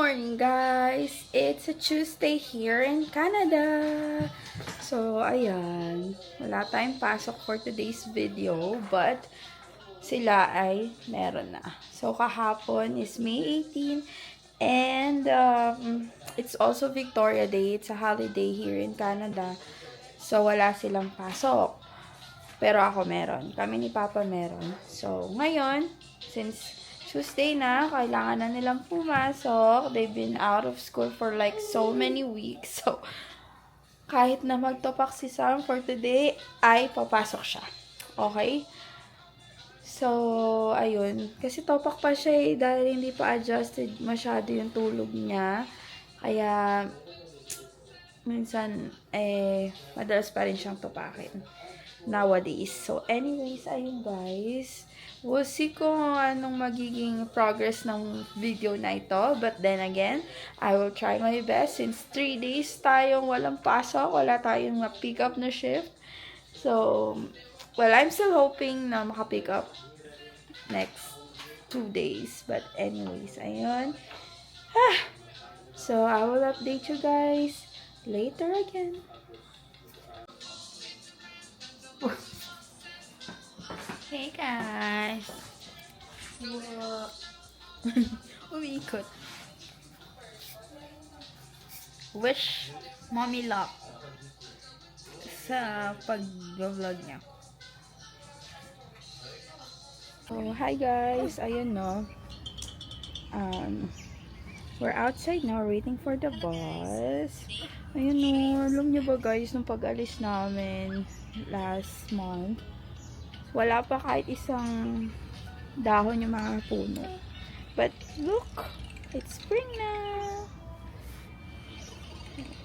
morning, guys! It's a Tuesday here in Canada. So, ayan. Wala tayong pasok for today's video, but sila ay meron na. So, kahapon is May 18, and it's also Victoria Day. It's a holiday here in Canada. So, wala silang pasok. Pero ako meron. Kami ni Papa meron. So, ngayon, since Tuesday na, kailangan na nilang pumasok. They've been out of school for like so many weeks. So, kahit na magtopak si Sam for today, ay papasok siya. Okay? So, ayun. Kasi topak pa siya dahil hindi pa adjusted masyado yung tulog niya. Kaya, minsan, madalas pa rin siyang topakin nowadays. So, anyways, ayun guys. We'll see kung anong magiging progress ng video na ito. But then again, I will try my best since 3 days tayong walang pasok. Wala tayong pick up na shift. So, well, I'm still hoping na makapick up next 2 days. But anyways, ayun. So, I will update you guys later again. Hey guys! Umiikot. Wish mommy luck sa pag-vlog niya. So, hi guys! Ayun no. We're outside now waiting for the bus. Ayun no. Alam niyo ba guys, nung pag-alis namin last month, wala pa kahit isang dahon yung mga puno. But look, it's spring now.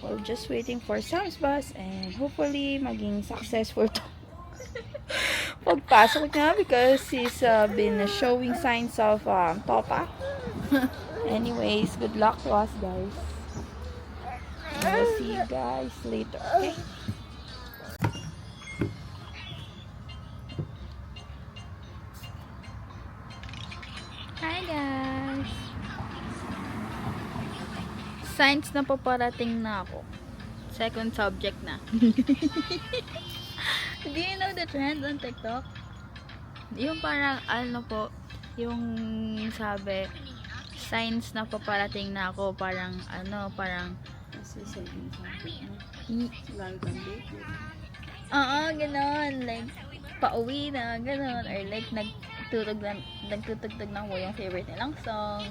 We're just waiting for Sam's bus and hopefully maging successful to pagpasok niya because he's been showing signs of topa. Anyways, good luck to us guys. And we'll see you guys later, okay? Hi guys! Science na paparating na ako. Second subject na. Do you know the trend on TikTok? Yung parang ano po, yung sabi, science na paparating na ako. Parang ano, parang oo, ganon. Like, pauwi na, ganon. Or like, nagtutugtog na ko yung favorite nilang song.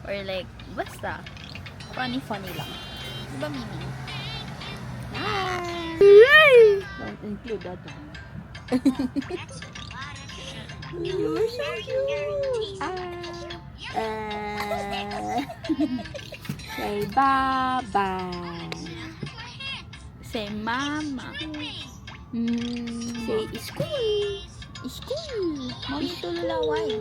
Or like, basta. Funny lang. Diba, Mimi? Hi! Don't include that one. You're so cute! Say bye-bye. Say mama. Say school. School. Mommy tululaway.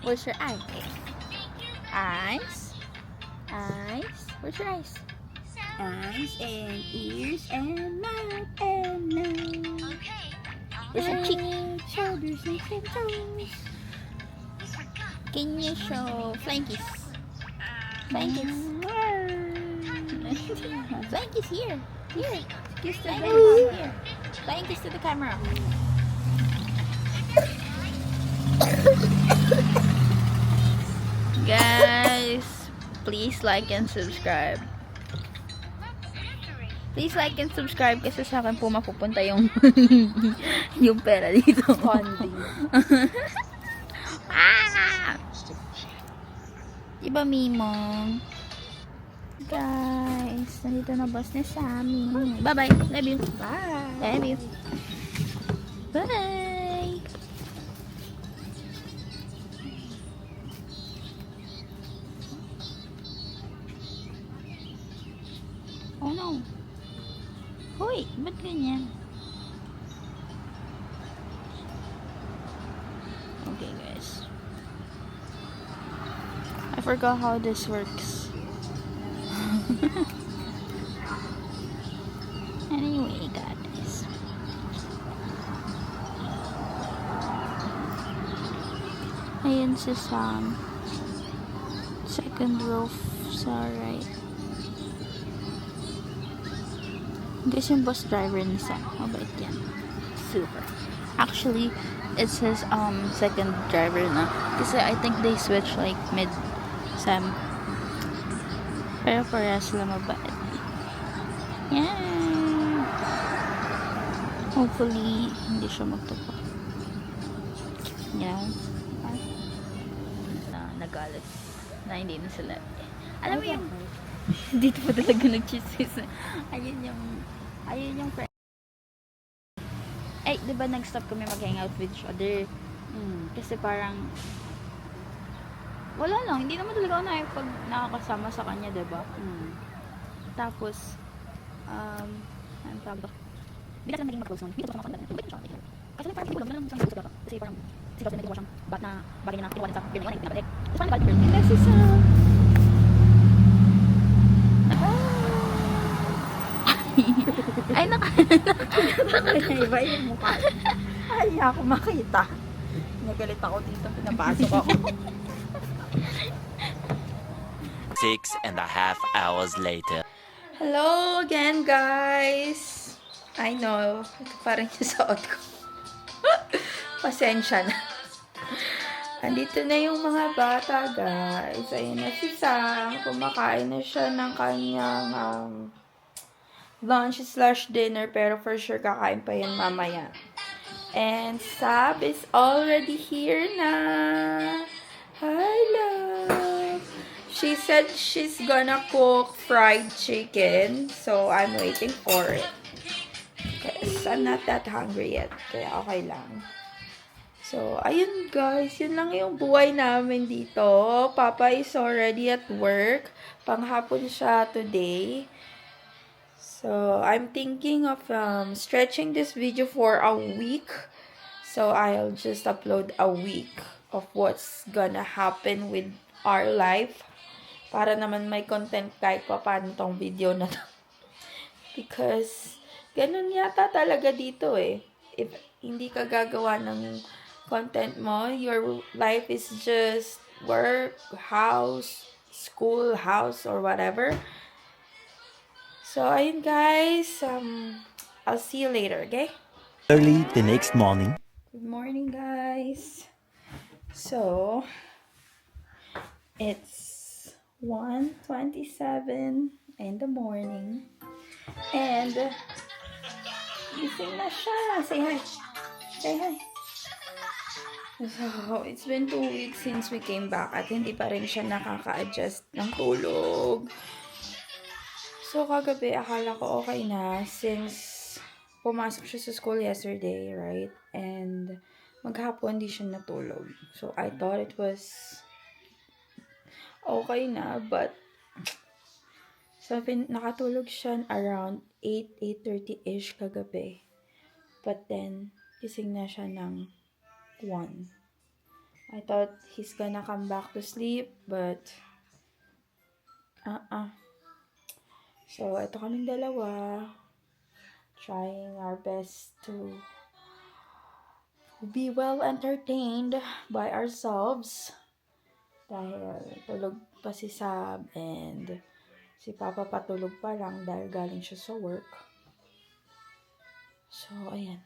Where's your eye? Eyes. Eyes. Where's your eyes? Eyes and ears and mouth and nose. Where's your cheek? Shoulders and toes. Can you show flying kiss? Flying kiss. Flying kiss here. Here. Kiss to the camera. Here. Flying kiss to the camera. Guys, please like and subscribe. Please like and subscribe kasi sa akin po mapupunta yung yung pera dito. Funding. Diba, Mimo? Guys, nandito na boss ni Sammy. Bye-bye. Love you. Bye. Love you. Bye. Oh no. Hoy, ba't ganyan? Okay, guys. I forgot how this works. Anyway, guys. Ayan si Sam. second row sa right. Guys, yung bus driver ni Sam. Mabait yan. Super. Actually, it says second driver na. Kasi I think they switch like mid Sam. Pero parehas sila mabait. Yeah. Hopefully, hindi siya magtupa. You know? Nagalit. Na hindi na sila. Alam mo yung dito pa talaga nag-chismis. Ayun yung friend. Ay, di ba nag-stop kami mag-hangout with each other? Kasi parang wala lang, hindi naman talaga ako pag nakakasama sa kanya, di ba? Tapos ano tawag ba? Bila lang naging mag-close nun. Bila lang ako na. Kasi parang hindi ko lang isang gusto ka. Kasi parang sigaw na naging siyang bat na bagay niya na kinuha sa girl niya na pinapalik. Tapos parang nagalit girl. Kasi sa ay nakaiba yung mukha. Ay, ako makita. Nagalit ako dito, pinapasok ako. 6.5 hours later. Hello again, guys. I know, ito pa rin yung suot ko. Pasensya na. Andito na yung mga bata, guys. Ayun na si Sam. Kumakain na siya ng kanyang lunch/dinner. Pero for sure, kakain pa yan mamaya. And Sab is already here na. Hi, love. She said she's gonna cook fried chicken. So, I'm waiting for it. Because I'm not that hungry yet. Kaya okay lang. So, ayun guys. Yun lang yung buhay namin dito. Papa is already at work. Panghapon siya today. So, I'm thinking of stretching this video for a week. So, I'll just upload a week of what's gonna happen with our life. Para naman may content kahit pa paano tong video na to. Because, ganun yata talaga dito eh. If hindi ka gagawa ng content mo, your life is just work, house, school, house, or whatever. So, ayun guys. I'll see you later, okay? Early the next morning. Good morning, guys. So, it's 1:27 in the morning. And, gising na siya. Say hi. Say hi. So, it's been 2 weeks since we came back at hindi pa rin siya nakaka-adjust ng tulog. So, kagabi, akala ko okay na since pumasok siya sa school yesterday, right? And maghapon di siya natulog. So, I thought it was okay na, but so, nakatulog siya around 8:30-ish kagabi. But then, gising na siya ng 1. I thought he's gonna come back to sleep, but So, ito kaming dalawa. Trying our best to be well entertained by ourselves. Dahil tulog pa si Sab and si Papa patulog pa lang dahil galing siya sa work. So, ayan.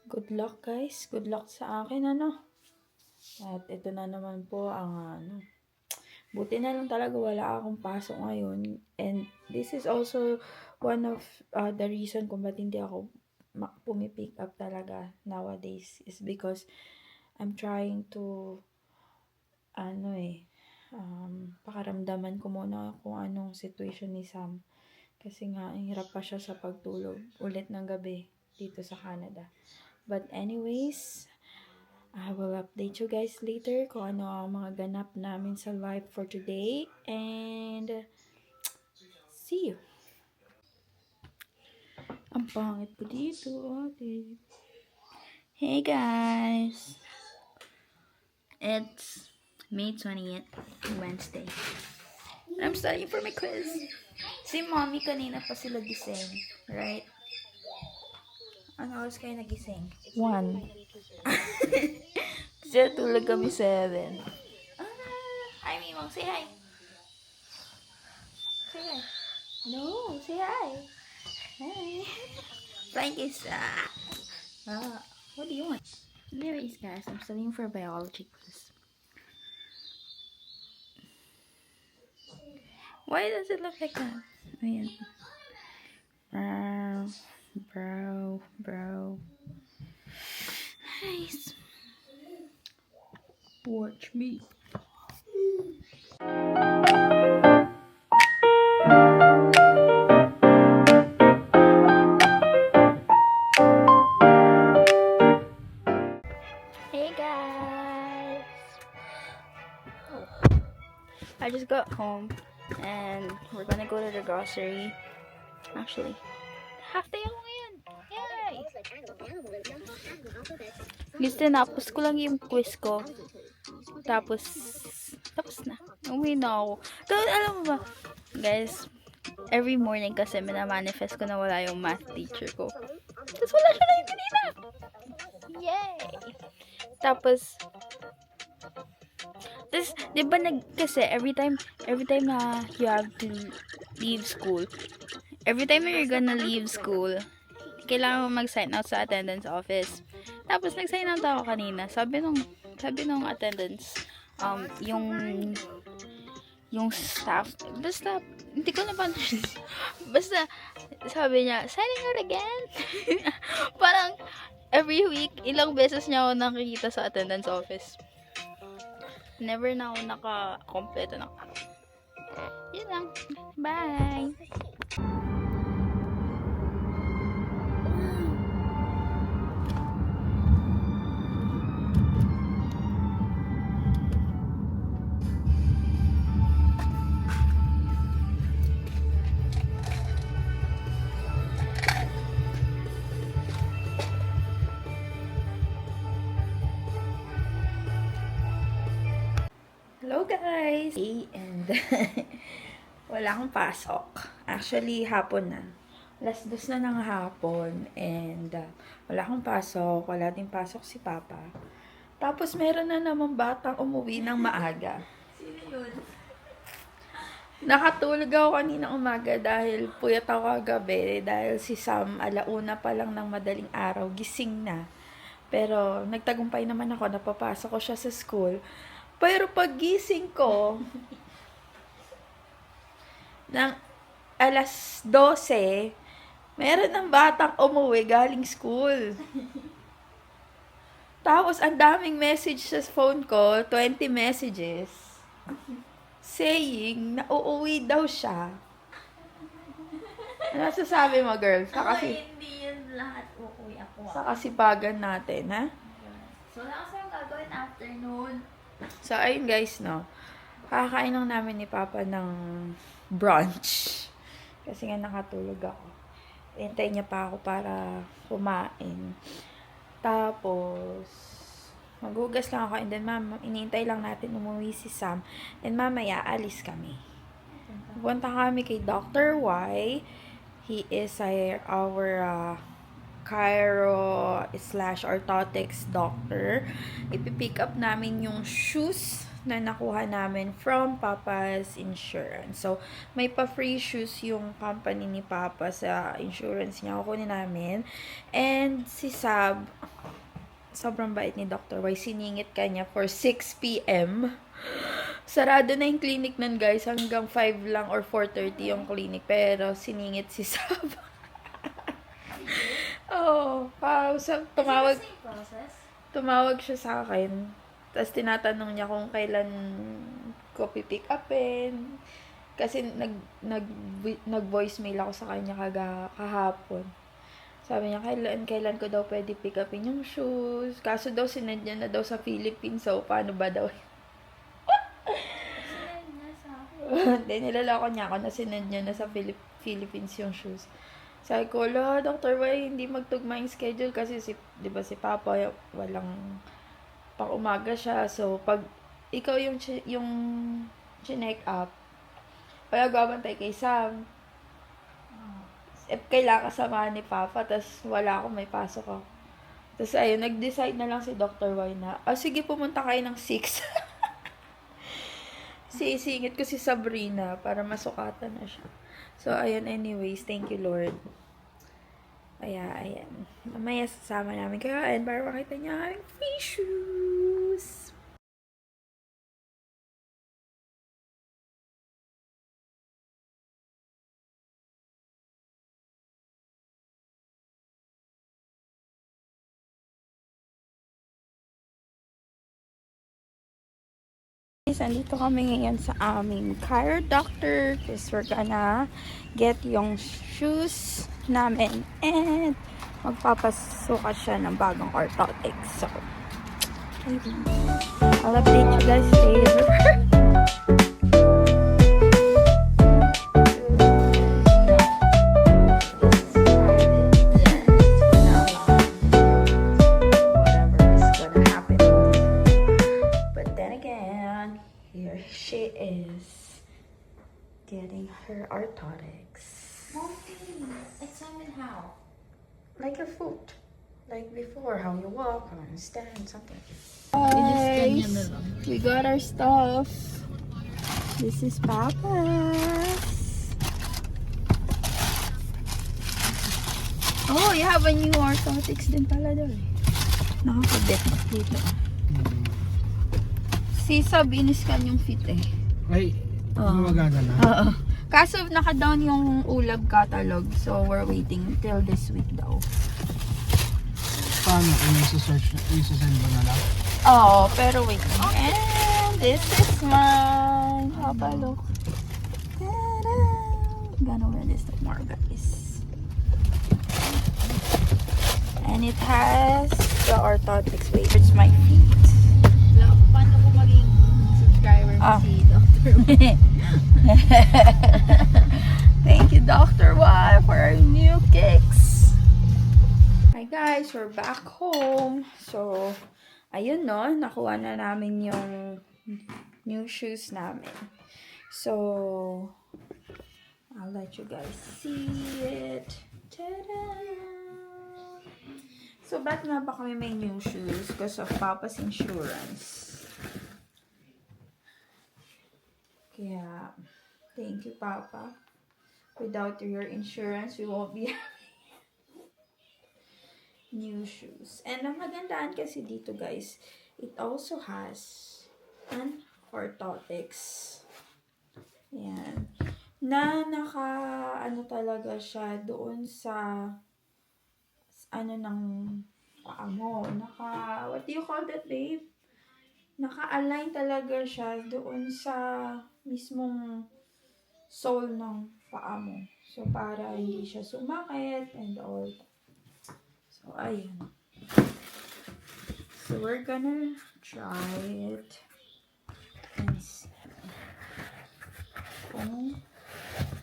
Good luck, guys. Good luck sa akin, At ito na naman po ang buti na lang talaga wala akong pasok ngayon. And this is also one of the reason kung ba't hindi ako pumipick up talaga nowadays is because I'm trying to pakaramdaman ko muna kung anong situation ni Sam. Kasi nga, ang hirap pa siya sa pagtulog ulit ng gabi dito sa Canada. But anyways, I will update you guys later kung ano ang mga ganap namin sa live for today. And see you. Ang pangit ko dito, ate. Hey guys! It's May 20th, Wednesday. I'm studying for my quiz. Si mommy kanina pa sila gising, right? Ano oras kayo nagising? 1. Kasi tulog kami 7. Hi, Mimong. Say hi. Say hi. No, say hi. Hi. Flying kiss. What do you want? Anyways, guys, I'm studying for biology class. Why does it look like that? Ayan. Bro. Nice. Watch me. Hey guys. I just got home and we're gonna go to the grocery. Actually, half day ako ngayon. Yay! Guys, tinapos ko lang yung quiz ko. Tapos na. Uwi na ako. Tapos, alam mo ba, guys, every morning kasi minamanifest ko na wala yung math teacher ko. Tapos wala siya na yung kanina. Yay! Tapos, di ba kasi every time na you have to leave school, every time you're gonna leave school, kailangan mo mag-sign out sa attendance office. Tapos, nag-sign out ako kanina. Sabi nung attendance, yung staff, basta, hindi ko na paano basta, sabi niya, signing out again? Parang, every week, ilang beses niya ako nakikita sa attendance office. Never na ako naka-kompleto ng araw. Yun lang. Bye! Hello guys! And wala akong pasok. Actually, hapon na. 2:00 na ng hapon. And wala akong pasok. Wala din pasok si Papa. Tapos meron na naman batang umuwi ng maaga. Sino yun? Nakatulog ako kanina umaga dahil puyat ako kagabi. Dahil si Sam, 1:00 pa lang ng madaling araw, gising na. Pero nagtagumpay naman ako, napapasok ko siya sa school. Pero pag gising ko, ng 12:00, meron ng batang umuwi galing school. Tapos, ang daming message sa phone ko, 20 messages, saying na uuwi daw siya. Ano sasabi mo, girl? Hindi yun lahat uuwi ako. Sa kasipagan natin, ha? So, wala kasi ang gagawin afternoon. So, ayun guys, no. Kakain lang namin ni Papa ng brunch. Kasi nga nakatulog ako. Hintayin niya pa ako para kumain. Tapos, maghugas lang ako. And then, inintay lang natin umuwi si Sam. And mamaya, alis kami. Punta kami kay Dr. Y. He is our chiro/orthotics doctor. Ipipick up namin yung shoes na nakuha namin from Papa's insurance. So, may pa-free shoes yung company ni Papa sa insurance niya. Kukunin namin. And si Sab, sobrang bait ni Dr. Y. Siningit kanya for 6 p.m. Sarado na yung clinic nun, guys. Hanggang 5 lang or 4:30 yung clinic. Pero siningit si Sab. Oo. Tumawag siya sa akin. Tapos tinatanong niya kung kailan ko pipick upin. Kasi nag-voicemail ako sa kanya kahapon. Sabi niya, kailan ko daw pwede pick upin yung shoes. Kaso daw sinend niya na daw sa Philippines. So, paano ba daw? Hindi, nilalako niya ako na sinend niya na sa Philippines yung shoes. Sabi ko, Dr. Y, hindi magtugma yung schedule kasi di ba si Papa, walang pang umaga siya. So, pag ikaw yung chinek up, kaya gabantay kay Sam. Kailangan kasama ni Papa, tas wala akong may pasok ako. Tas ayun, nag-decide na lang si Dr. Y na, sige, pumunta kayo ng 6. Sisingit ko si Sabrina para masukatan na siya. So, ayun, anyways, thank you, Lord. Kaya, ayan. Mamaya sasama namin kayo and para makita niya aming free shoes. Guys, andito kami ngayon sa aming car doctor because we're gonna get yung shoes namin and magpapasukat siya ng bagong orthotics. So, ayun. I'll update you guys later. Here she is getting her orthotics. Examine how. Like your foot. Like before, how you walk, how you stand, something. Ganyan na Guys, lang. we got our stuff. This is Papa's. Oh, you have a new orthotics din pala doon. Nakakabit dito. Si Sab, iniskan yung fit eh. Ay, gumagana na. Oo. Kaso naka-down yung Ulab catalog. So, we're waiting till this week daw. Paano kung isi-send ba na lang? Oo, pero wait lang. And this is mine. Papa, look. Ta-da! I'm gonna wear this tomorrow, guys. And it has the orthotics. Wait, it's my feet. Paano ko maging subscriber mo Ah. si Dr. Thank you, Dr. Y, for our new kicks. Hi guys, we're back home. So, ayun no, nakuha na namin yung new shoes namin. So, I'll let you guys see it. Ta-da! So, ba't nga ba kami may new shoes? Because of Papa's insurance. Kaya, thank you, Papa. Without your insurance, we won't be having new shoes. And ang magandaan kasi dito, guys, it also has an orthotics. Yan. Na ano talaga siya doon sa ano ng paa mo. What do you call that, babe? Naka-align talaga siya doon sa mismong sole ng paa mo. So, para hindi siya sumakit and all that. So, ayun. So, we're gonna try it and see kung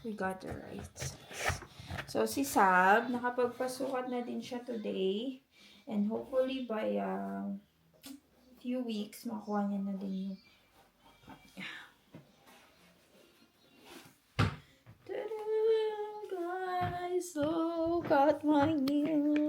we got the right size. So, si Sab, nakapagpasukat na din siya today. And hopefully by few weeks, makuha niya na din yung ta-da, guys! So, got my new